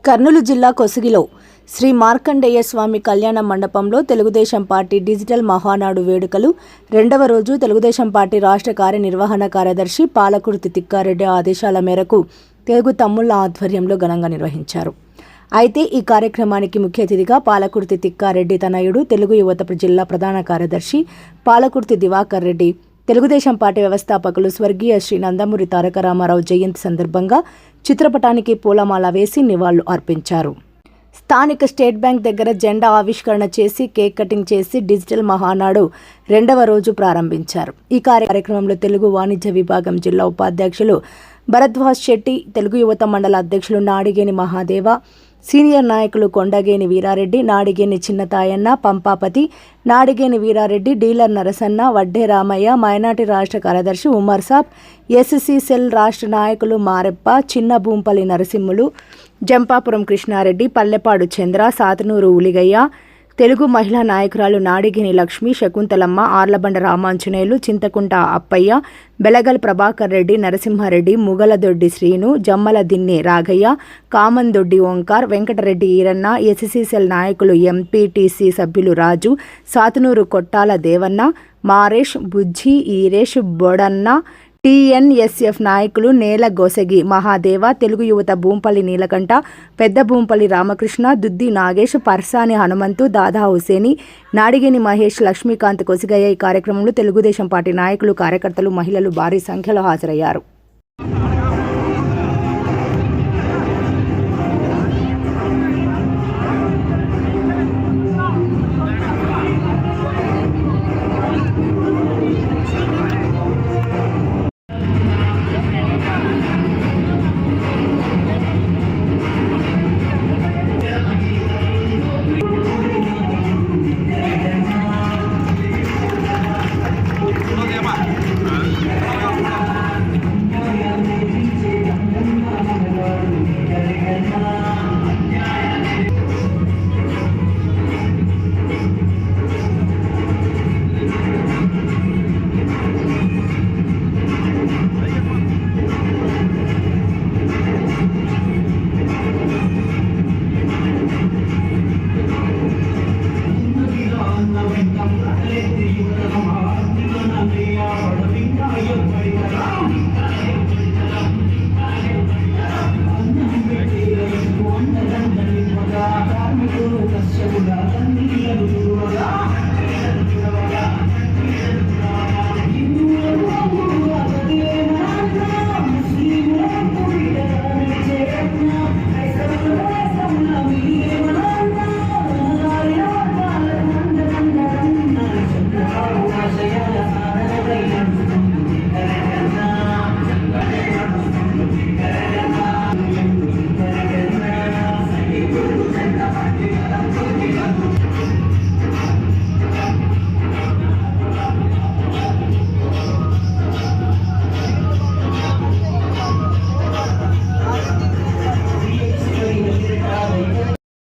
కర్నూలు జిల్లా కొసిగిలో శ్రీ మార్కండేయ స్వామి కళ్యాణ మండపంలో తెలుగుదేశం పార్టీ డిజిటల్ మహానాడు వేడుకలు రెండవ రోజు తెలుగుదేశం పార్టీ రాష్ట్ర కార్యనిర్వహణ కార్యదర్శి పాలకుర్తి తిక్కారెడ్డి ఆదేశాల మేరకు తెలుగు తమ్ముళ్ల ఆధ్వర్యంలో ఘనంగా నిర్వహించారు. అయితే ఈ కార్యక్రమానికి ముఖ్య అతిథిగా పాలకుర్తి తిక్కారెడ్డి తనయుడు తెలుగు యువత జిల్లా ప్రధాన కార్యదర్శి పాలకుర్తి దివాకర్ రెడ్డి, తెలుగుదేశం పార్టీ వ్యవస్థాపకులు స్వర్గీయ శ్రీ నందమూరి తారక రామారావు జయంతి సందర్భంగా చిత్రపటానికి పూలమాల వేసి నివాళులు అర్పించారు. స్థానిక స్టేట్ బ్యాంక్ దగ్గర జెండా ఆవిష్కరణ చేసి కేక్ కటింగ్ చేసి డిజిటల్ మహానాడు రెండవ రోజు ప్రారంభించారు. ఈ కార్యక్రమంలో తెలుగు వాణిజ్య విభాగం జిల్లా ఉపాధ్యక్షులు భరద్వాజ్ శెట్టి, తెలుగు యువత మండల అధ్యక్షులు నాడిగేని మహాదేవ, సీనియర్ నాయకులు కొండగేని వీరారెడ్డి, నాడిగేని చిన్నతాయన్న, పంపాపతి, నాడిగేని వీరారెడ్డి, డీలర్ నరసన్న, వడ్డే రామయ్య, మైనార్టీ రాష్ట్ర కార్యదర్శి ఉమర్ సాబ్, ఎస్సీ సెల్ రాష్ట్ర నాయకులు మారెప్ప, చిన్న భూంపల్లి నరసింహులు, జంపాపురం కృష్ణారెడ్డి, పల్లెపాడు చంద్ర, సాతనూరు ఉలిగయ్య, తెలుగు మహిళా నాయకురాలు నాడిగేని లక్ష్మి, శకుంతలమ్మ, ఆర్లబండ రామాంజనేయులు, చింతకుంట అప్పయ్య, బెలగల్ ప్రభాకర్ రెడ్డి, నరసింహారెడ్డి, ముగలదొడ్డి శ్రీను, జమ్మల దిన్నె రాఘయ్య, కామందొడ్డి ఓంకార్, వెంకటరెడ్డి ఈరన్న, ఎస్సీ సెల్ నాయకులు ఎంపీటీసీ సభ్యులు రాజు, సాతనూరు కొట్టాల దేవన్న, మారేష్, బుజ్జి, ఈరేష్, బొడన్న, టీఎన్ఎస్ఎఫ్ నాయకులు నేల గోసగి మహాదేవ, తెలుగు యువత భూంపల్లి నీలకంఠ, పెద్ద భూంపల్లి రామకృష్ణ, దుద్ది నాగేష్, పర్సాని హనుమంతు, దాదా హుసేని, నాడిగేని మహేష్, లక్ష్మీకాంత్ కొసిగయ్య. ఈ కార్యక్రమంలో తెలుగుదేశం పార్టీ నాయకులు, కార్యకర్తలు, మహిళలు భారీ సంఖ్యలో హాజరయ్యారు.